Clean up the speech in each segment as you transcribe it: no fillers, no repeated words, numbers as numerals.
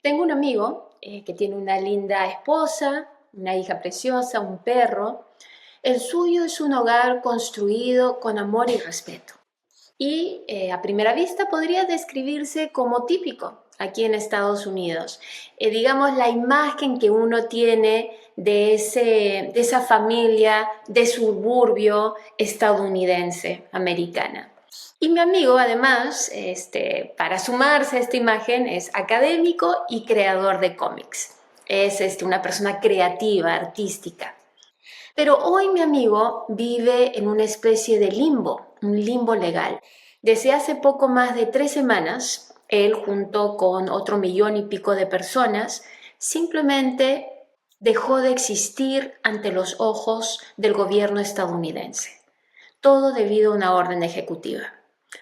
Tengo un amigo que tiene una linda esposa, una hija preciosa, un perro. El suyo es un hogar construido con amor y respeto. Y a primera vista podría describirse como típico aquí en Estados Unidos. Digamos, la imagen que uno tiene de esa familia de suburbio estadounidense, americana. Y mi amigo, además, para sumarse a esta imagen, es académico y creador de cómics. Es una persona creativa, artística. Pero hoy mi amigo vive en una especie de limbo, un limbo legal. Desde hace poco más de 3 semanas, él junto con otro millón y pico de personas, simplemente dejó de existir ante los ojos del gobierno estadounidense. Todo debido a una orden ejecutiva.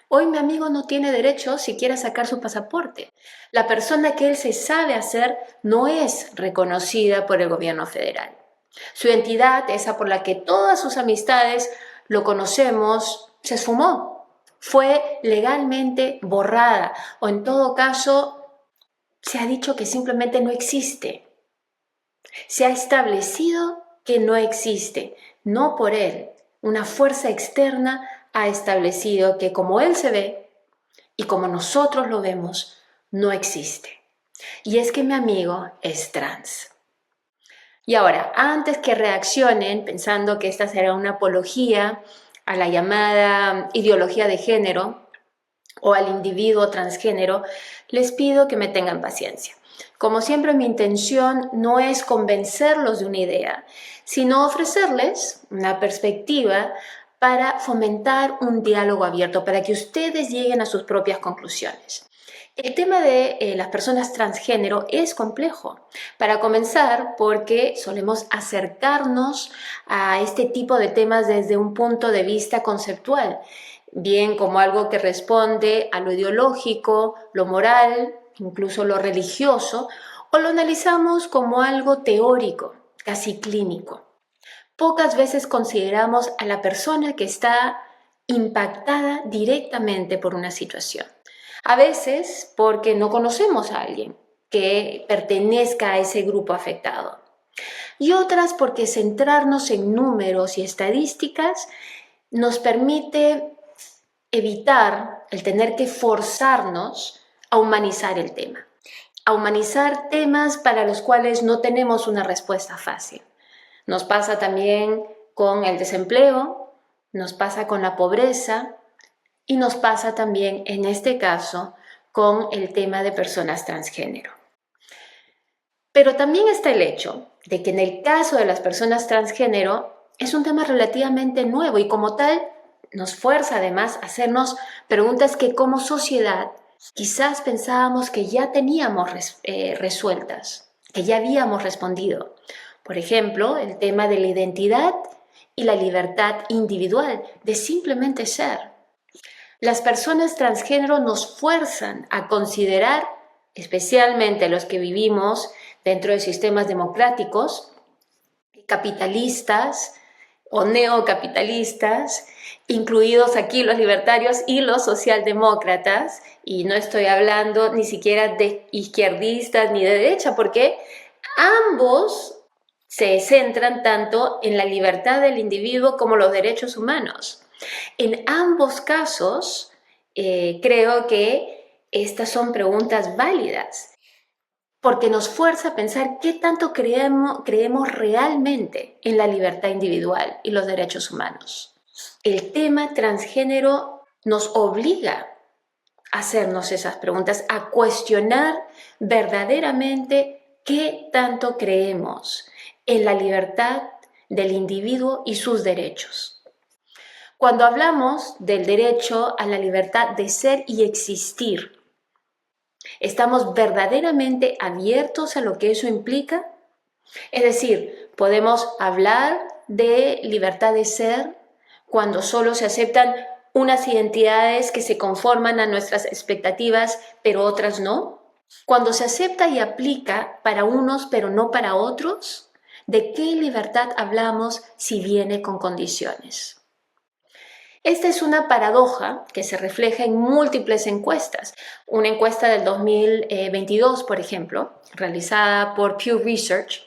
Hoy mi amigo no tiene derecho siquiera a sacar su pasaporte. La persona que él se sabe hacer no es reconocida por el gobierno federal. Su identidad, esa por la que todas sus amistades lo conocemos, se esfumó. Fue legalmente borrada o en todo caso se ha dicho que simplemente no existe. Se ha establecido que no existe, no por él. Una fuerza externa ha establecido que como él se ve y como nosotros lo vemos, no existe. Y es que mi amigo es trans. Y ahora, antes que reaccionen pensando que esta será una apología a la llamada ideología de género o al individuo transgénero, les pido que me tengan paciencia. Como siempre, mi intención no es convencerlos de una idea, sino ofrecerles una perspectiva para fomentar un diálogo abierto, para que ustedes lleguen a sus propias conclusiones. El tema de las personas transgénero es complejo. Para comenzar, porque solemos acercarnos a este tipo de temas desde un punto de vista conceptual, bien como algo que responde a lo ideológico, lo moral, incluso lo religioso, o lo analizamos como algo teórico, casi clínico. Pocas veces consideramos a la persona que está impactada directamente por una situación. A veces porque no conocemos a alguien que pertenezca a ese grupo afectado. Y otras porque centrarnos en números y estadísticas nos permite evitar el tener que forzarnos a humanizar el tema. A humanizar temas para los cuales no tenemos una respuesta fácil. Nos pasa también con el desempleo, nos pasa con la pobreza y nos pasa también, en este caso, con el tema de personas transgénero. Pero también está el hecho de que en el caso de las personas transgénero es un tema relativamente nuevo y como tal nos fuerza además a hacernos preguntas que como sociedad quizás pensábamos que ya teníamos resueltas, que ya habíamos respondido. Por ejemplo, el tema de la identidad y la libertad individual de simplemente ser. Las personas transgénero nos fuerzan a considerar, especialmente los que vivimos dentro de sistemas democráticos, capitalistas o neocapitalistas, incluidos aquí los libertarios y los socialdemócratas, y no estoy hablando ni siquiera de izquierdistas ni de derecha, porque ambos se centran tanto en la libertad del individuo como los derechos humanos. En ambos casos, creo que estas son preguntas válidas, porque nos fuerza a pensar qué tanto creemos realmente en la libertad individual y los derechos humanos. El tema transgénero nos obliga a hacernos esas preguntas, a cuestionar verdaderamente qué tanto creemos en la libertad del individuo y sus derechos. Cuando hablamos del derecho a la libertad de ser y existir, ¿estamos verdaderamente abiertos a lo que eso implica? Es decir, podemos hablar de libertad de ser cuando solo se aceptan unas identidades que se conforman a nuestras expectativas, pero otras no. Cuando se acepta y aplica para unos, pero no para otros, ¿de qué libertad hablamos si viene con condiciones? Esta es una paradoja que se refleja en múltiples encuestas. Una encuesta del 2022, por ejemplo, realizada por Pew Research,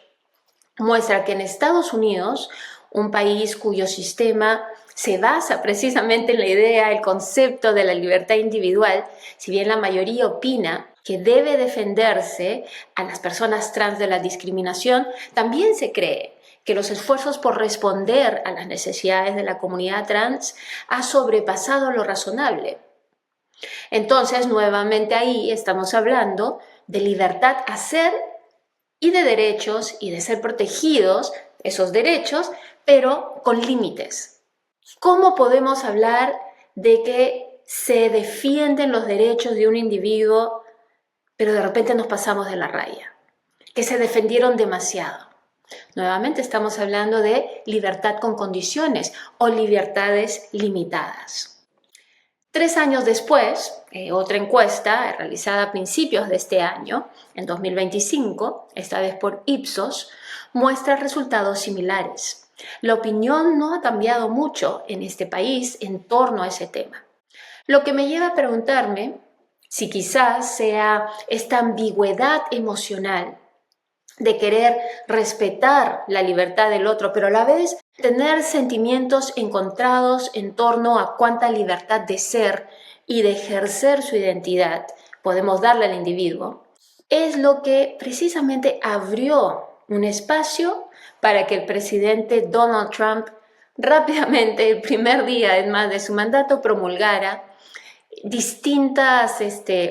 muestra que en Estados Unidos, un país cuyo sistema se basa precisamente en la idea, el concepto de la libertad individual, si bien la mayoría opina que debe defenderse a las personas trans de la discriminación, también se cree que los esfuerzos por responder a las necesidades de la comunidad trans ha sobrepasado lo razonable. Entonces, nuevamente ahí estamos hablando de libertad a ser y de derechos y de ser protegidos esos derechos, pero con límites. ¿Cómo podemos hablar de que se defienden los derechos de un individuo, pero de repente nos pasamos de la raya? Que se defendieron demasiado. Nuevamente estamos hablando de libertad con condiciones o libertades limitadas. 3 años después, otra encuesta realizada a principios de este año, en 2025, esta vez por Ipsos, muestra resultados similares. La opinión no ha cambiado mucho en este país en torno a ese tema. Lo que me lleva a preguntarme si quizás sea esta ambigüedad emocional de querer respetar la libertad del otro, pero a la vez tener sentimientos encontrados en torno a cuánta libertad de ser y de ejercer su identidad podemos darle al individuo, es lo que precisamente abrió un espacio para que el presidente Donald Trump rápidamente, el primer día además de su mandato, promulgara distintas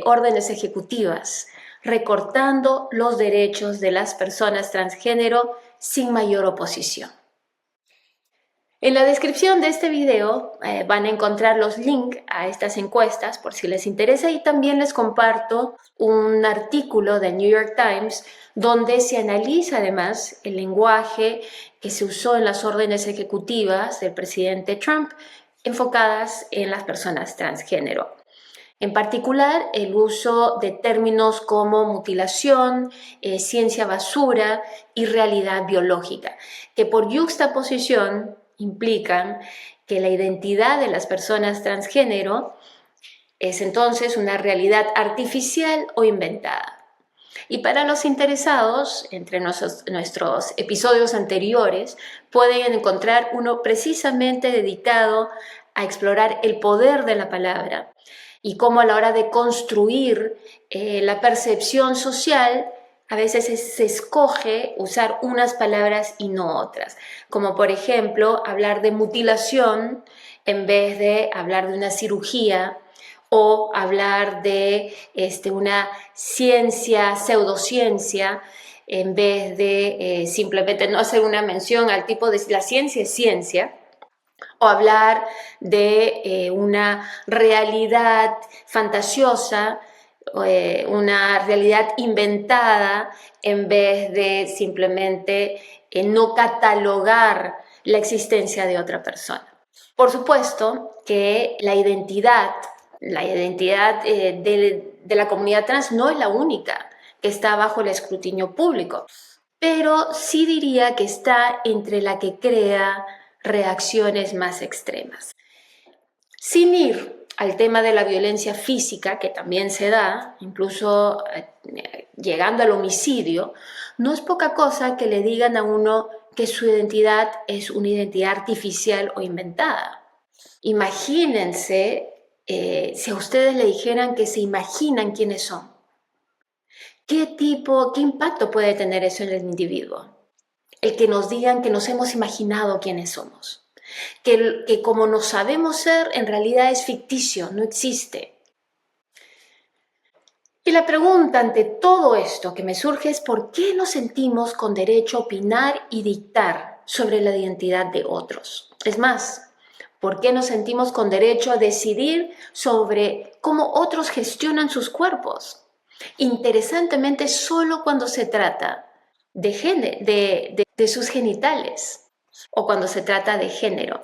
órdenes ejecutivas recortando los derechos de las personas transgénero sin mayor oposición. En la descripción de este video van a encontrar los links a estas encuestas por si les interesa, y también les comparto un artículo del New York Times donde se analiza además el lenguaje que se usó en las órdenes ejecutivas del presidente Trump enfocadas en las personas transgénero. En particular, el uso de términos como mutilación, ciencia basura y realidad biológica, que por yuxtaposición implican que la identidad de las personas transgénero es entonces una realidad artificial o inventada. Y para los interesados, entre nuestros episodios anteriores, pueden encontrar uno precisamente dedicado a explorar el poder de la palabra y cómo a la hora de construir la percepción social, a veces se escoge usar unas palabras y no otras. Como por ejemplo, hablar de mutilación en vez de hablar de una cirugía, o hablar de una ciencia, pseudociencia, en vez de simplemente no hacer una mención al tipo de la ciencia es ciencia, o hablar de una realidad fantasiosa, una realidad inventada, en vez de simplemente no catalogar la existencia de otra persona. Por supuesto que la identidad de la comunidad trans no es la única que está bajo el escrutinio público, pero sí diría que está entre la que crea reacciones más extremas. Sin ir al tema de la violencia física, que también se da, incluso llegando al homicidio, no es poca cosa que le digan a uno que su identidad es una identidad artificial o inventada. Imagínense si a ustedes le dijeran que se imaginan quiénes son. ¿Qué impacto puede tener eso en el individuo? El que nos digan que nos hemos imaginado quiénes somos. Que como nos sabemos ser, en realidad es ficticio, no existe. Y la pregunta ante todo esto que me surge es ¿por qué nos sentimos con derecho a opinar y dictar sobre la identidad de otros? Es más, ¿por qué nos sentimos con derecho a decidir sobre cómo otros gestionan sus cuerpos? Interesantemente, solo cuando se trata de sus genitales o cuando se trata de género.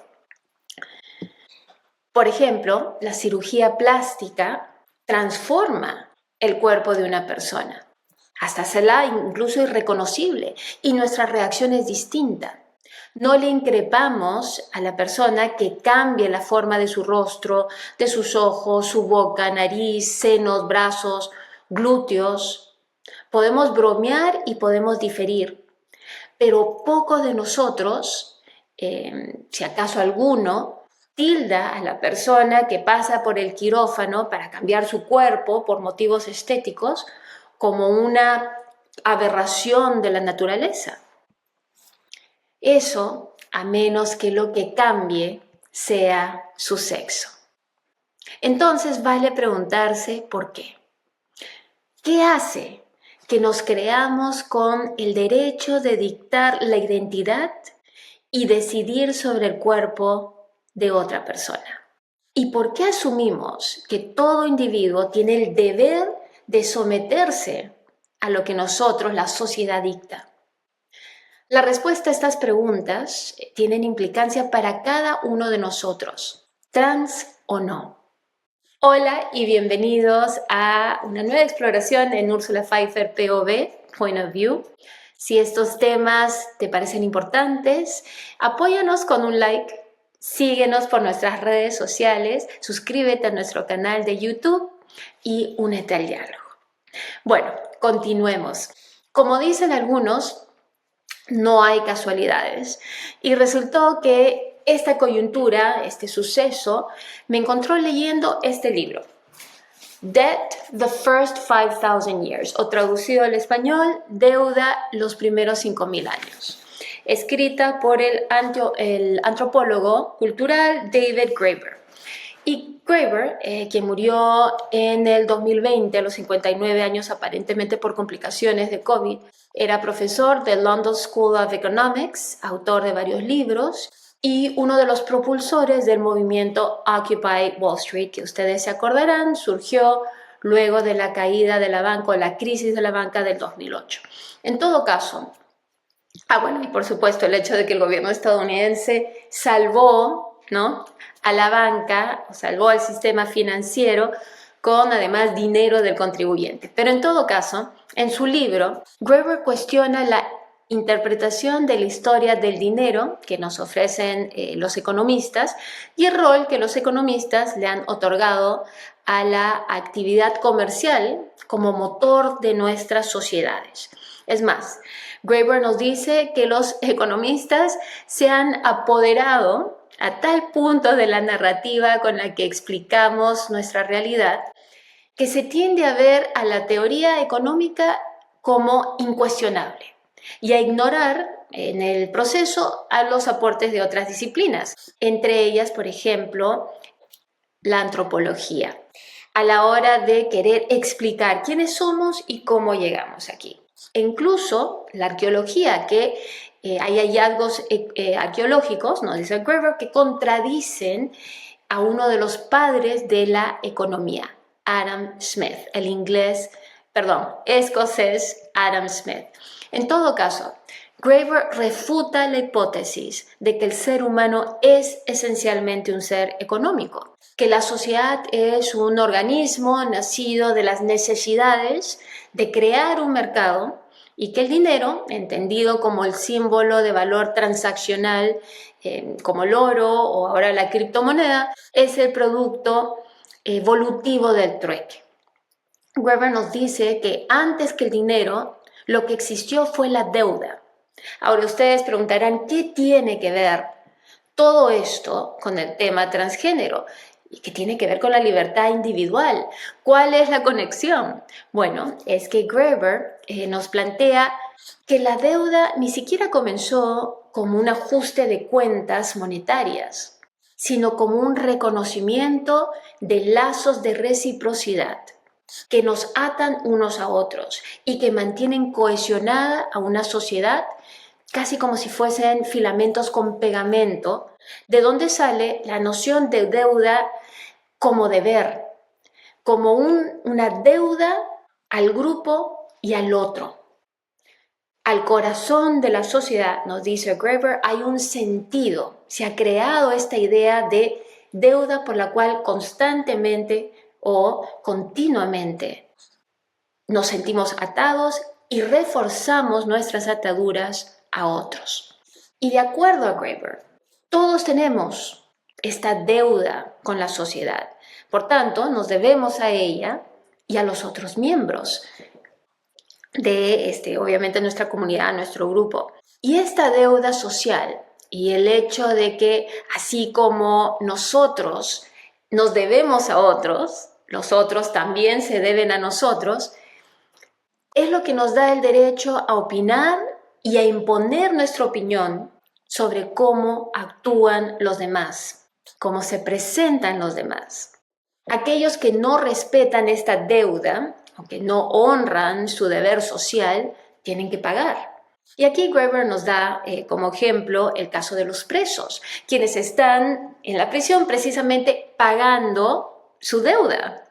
Por ejemplo, la cirugía plástica transforma el cuerpo de una persona, hasta hacerla incluso irreconocible, y nuestra reacción es distinta. No le increpamos a la persona que cambie la forma de su rostro, de sus ojos, su boca, nariz, senos, brazos, glúteos. Podemos bromear y podemos diferir, pero pocos de nosotros, si acaso alguno, tilda a la persona que pasa por el quirófano para cambiar su cuerpo por motivos estéticos como una aberración de la naturaleza. Eso a menos que lo que cambie sea su sexo. Entonces vale preguntarse por qué. ¿Qué hace que nos creamos con el derecho de dictar la identidad y decidir sobre el cuerpo de otra persona? ¿Y por qué asumimos que todo individuo tiene el deber de someterse a lo que nosotros, la sociedad, dicta? La respuesta a estas preguntas tienen implicancia para cada uno de nosotros, trans o no. Hola y bienvenidos a una nueva exploración en Ursula Pfeiffer POV, Point of View. Si estos temas te parecen importantes, apóyanos con un like, síguenos por nuestras redes sociales, suscríbete a nuestro canal de YouTube y únete al diálogo. Bueno, continuemos. Como dicen algunos, no hay casualidades. Y resultó que esta coyuntura, este suceso, me encontró leyendo este libro, Debt, the First 5,000 Years, o traducido al español, Deuda, los primeros 5,000 años, escrita por el antropólogo cultural David Graeber. Y Graeber, quien murió en el 2020 a los 59 años aparentemente por complicaciones de COVID, era profesor del London School of Economics, autor de varios libros y uno de los propulsores del movimiento Occupy Wall Street, que ustedes se acordarán, surgió luego de la caída de la banca o la crisis de la banca del 2008. En todo caso, y por supuesto el hecho de que el gobierno estadounidense salvó, ¿no?, a la banca, salvó al sistema financiero con además dinero del contribuyente. Pero en todo caso, en su libro, Graeber cuestiona la interpretación de la historia del dinero que nos ofrecen los economistas y el rol que los economistas le han otorgado a la actividad comercial como motor de nuestras sociedades. Es más, Graeber nos dice que los economistas se han apoderado a tal punto de la narrativa con la que explicamos nuestra realidad que se tiende a ver a la teoría económica como incuestionable y a ignorar en el proceso a los aportes de otras disciplinas, entre ellas, por ejemplo, la antropología, a la hora de querer explicar quiénes somos y cómo llegamos aquí. E incluso la arqueología, que hay hallazgos arqueológicos, nos dice Graeber, que contradicen a uno de los padres de la economía, Adam Smith, escocés Adam Smith. En todo caso, Graeber refuta la hipótesis de que el ser humano es esencialmente un ser económico, que la sociedad es un organismo nacido de las necesidades de crear un mercado y que el dinero, entendido como el símbolo de valor transaccional, como el oro o ahora la criptomoneda, es el producto evolutivo del trueque. Graeber nos dice que antes que el dinero, lo que existió fue la deuda. Ahora ustedes preguntarán, ¿qué tiene que ver todo esto con el tema transgénero? ¿Y qué tiene que ver con la libertad individual? ¿Cuál es la conexión? Bueno, es que Graeber nos plantea que la deuda ni siquiera comenzó como un ajuste de cuentas monetarias, sino como un reconocimiento de lazos de reciprocidad que nos atan unos a otros y que mantienen cohesionada a una sociedad casi como si fuesen filamentos con pegamento, de donde sale la noción de deuda como deber, como una deuda al grupo y al otro. Al corazón de la sociedad, nos dice Graeber, hay un sentido. Se ha creado esta idea de deuda por la cual constantemente o continuamente nos sentimos atados y reforzamos nuestras ataduras a otros. Y de acuerdo a Graeber, todos tenemos esta deuda con la sociedad. Por tanto, nos debemos a ella y a los otros miembros de, obviamente, nuestra comunidad, nuestro grupo. Y esta deuda social y el hecho de que así como nosotros nos debemos a otros, los otros también se deben a nosotros, es lo que nos da el derecho a opinar y a imponer nuestra opinión sobre cómo actúan los demás, cómo se presentan los demás. Aquellos que no respetan esta deuda, o que no honran su deber social, tienen que pagar. Y aquí Graeber nos da como ejemplo el caso de los presos, quienes están en la prisión precisamente pagando su deuda.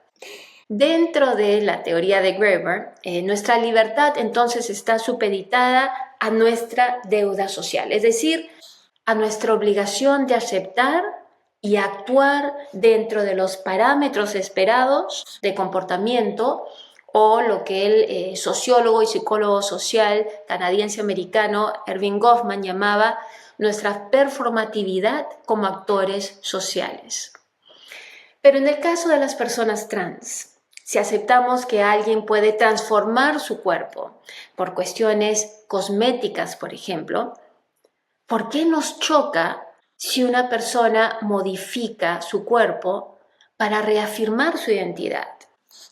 Dentro de la teoría de Graeber, nuestra libertad entonces está supeditada a nuestra deuda social, es decir, a nuestra obligación de aceptar y actuar dentro de los parámetros esperados de comportamiento, o lo que el sociólogo y psicólogo social canadiense-americano Erving Goffman llamaba nuestra performatividad como actores sociales. Pero en el caso de las personas trans, si aceptamos que alguien puede transformar su cuerpo por cuestiones cosméticas, por ejemplo, ¿por qué nos choca si una persona modifica su cuerpo para reafirmar su identidad?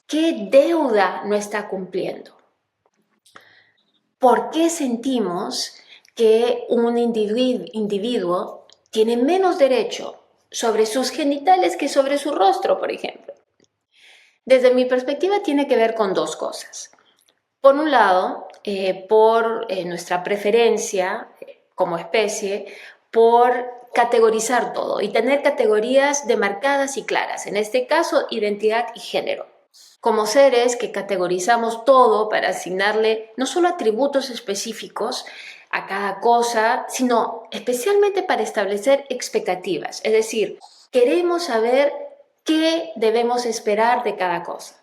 ¿Qué deuda no está cumpliendo? ¿Por qué sentimos que un individuo tiene menos derecho sobre sus genitales que sobre su rostro, por ejemplo? Desde mi perspectiva tiene que ver con dos cosas. Por un lado, por nuestra preferencia como especie, por categorizar todo y tener categorías demarcadas y claras, en este caso, identidad y género. Como seres que categorizamos todo para asignarle no solo atributos específicos a cada cosa, sino especialmente para establecer expectativas, es decir, queremos saber qué debemos esperar de cada cosa.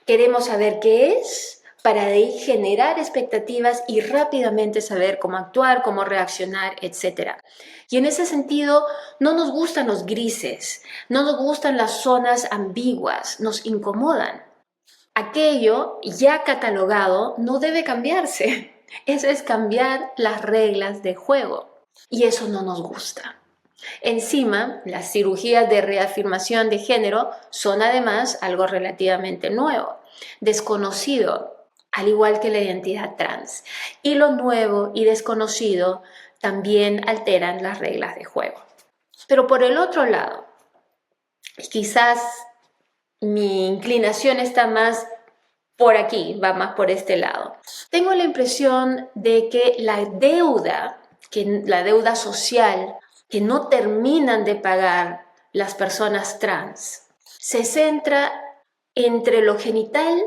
Queremos saber qué es para de ahí generar expectativas y rápidamente saber cómo actuar, cómo reaccionar, etc. Y en ese sentido, no nos gustan los grises, no nos gustan las zonas ambiguas, nos incomodan. Aquello ya catalogado no debe cambiarse. Eso es cambiar las reglas de juego. Y eso no nos gusta. Encima, las cirugías de reafirmación de género son además algo relativamente nuevo, desconocido, al igual que la identidad trans. Y lo nuevo y desconocido también alteran las reglas de juego. Pero por el otro lado, quizás mi inclinación está más por aquí, va más por este lado. Tengo la impresión de que la deuda social que no terminan de pagar las personas trans se centra entre lo genital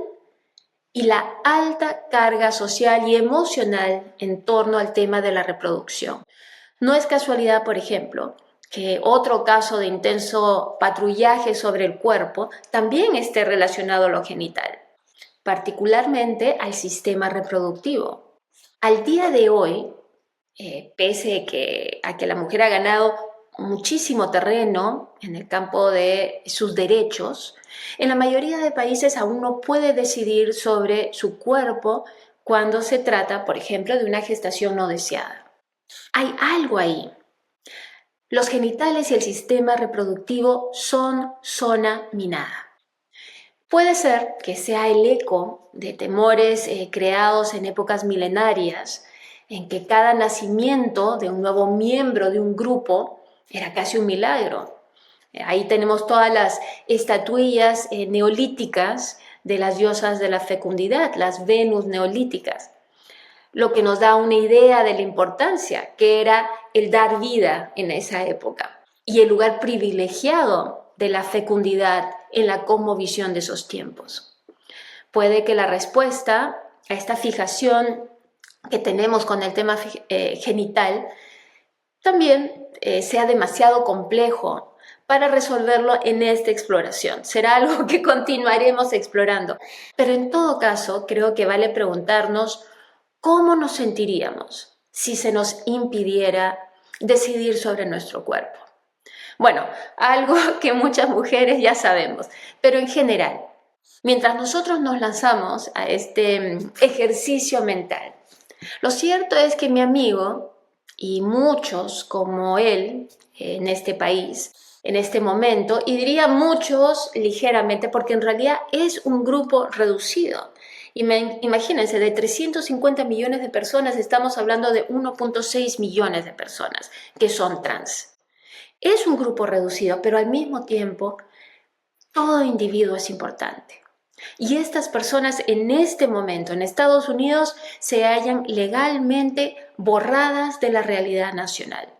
y la alta carga social y emocional en torno al tema de la reproducción. No es casualidad, por ejemplo, que otro caso de intenso patrullaje sobre el cuerpo también esté relacionado a lo genital, particularmente al sistema reproductivo. Al día de hoy, pese a que la mujer ha ganado muchísimo terreno en el campo de sus derechos, en la mayoría de países aún no puede decidir sobre su cuerpo cuando se trata, por ejemplo, de una gestación no deseada. Hay algo ahí. Los genitales y el sistema reproductivo son zona minada. Puede ser que sea el eco de temores creados en épocas milenarias, en que cada nacimiento de un nuevo miembro de un grupo era casi un milagro. Ahí tenemos todas las estatuillas neolíticas de las diosas de la fecundidad, las Venus neolíticas, lo que nos da una idea de la importancia que era el dar vida en esa época y el lugar privilegiado de la fecundidad en la cosmovisión de esos tiempos. Puede que la respuesta a esta fijación que tenemos con el tema genital también sea demasiado complejo para resolverlo en esta exploración. Será algo que continuaremos explorando. Pero en todo caso, creo que vale preguntarnos cómo nos sentiríamos si se nos impidiera decidir sobre nuestro cuerpo. Bueno, algo que muchas mujeres ya sabemos, pero en general, mientras nosotros nos lanzamos a este ejercicio mental, lo cierto es que mi amigo y muchos como él en este país, en este momento, y diría muchos ligeramente porque en realidad es un grupo reducido. Imagínense, de 350 millones de personas estamos hablando de 1.6 millones de personas que son trans. Es un grupo reducido, pero al mismo tiempo todo individuo es importante. Y estas personas en este momento en Estados Unidos se hallan legalmente borradas de la realidad nacional.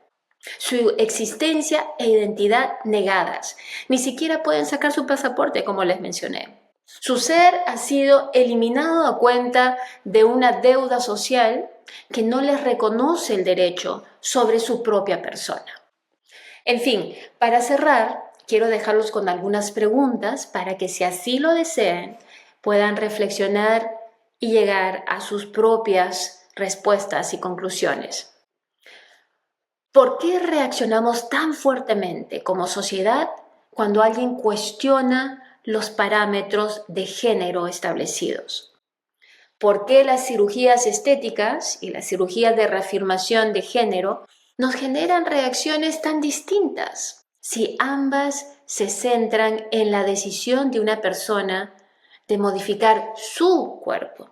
Su existencia e identidad negadas. Ni siquiera pueden sacar su pasaporte, como les mencioné. Su ser ha sido eliminado a cuenta de una deuda social que no les reconoce el derecho sobre su propia persona. En fin, para cerrar, quiero dejarlos con algunas preguntas para que, si así lo desean, puedan reflexionar y llegar a sus propias respuestas y conclusiones. ¿Por qué reaccionamos tan fuertemente como sociedad cuando alguien cuestiona los parámetros de género establecidos? ¿Por qué las cirugías estéticas y las cirugías de reafirmación de género nos generan reacciones tan distintas si ambas se centran en la decisión de una persona de modificar su cuerpo?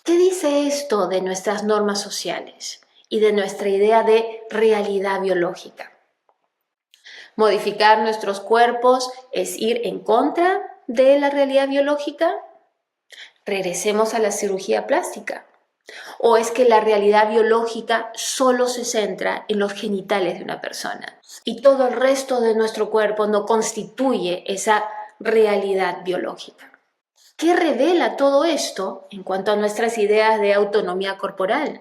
¿Qué dice esto de nuestras normas sociales y de nuestra idea de realidad biológica? ¿Modificar nuestros cuerpos es ir en contra de la realidad biológica? Regresemos a la cirugía plástica. ¿O es que la realidad biológica solo se centra en los genitales de una persona y todo el resto de nuestro cuerpo no constituye esa realidad biológica? ¿Qué revela todo esto en cuanto a nuestras ideas de autonomía corporal?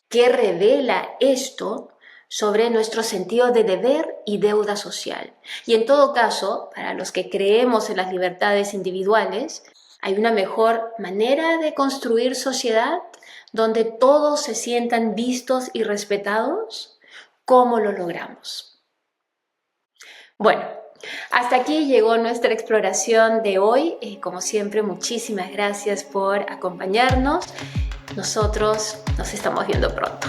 ¿Qué revela esto sobre nuestro sentido de deber y deuda social? Y en todo caso, para los que creemos en las libertades individuales, ¿hay una mejor manera de construir sociedad donde todos se sientan vistos y respetados? ¿Cómo lo logramos? Bueno, hasta aquí llegó nuestra exploración de hoy. Como siempre, muchísimas gracias por acompañarnos. Nosotros nos estamos viendo pronto.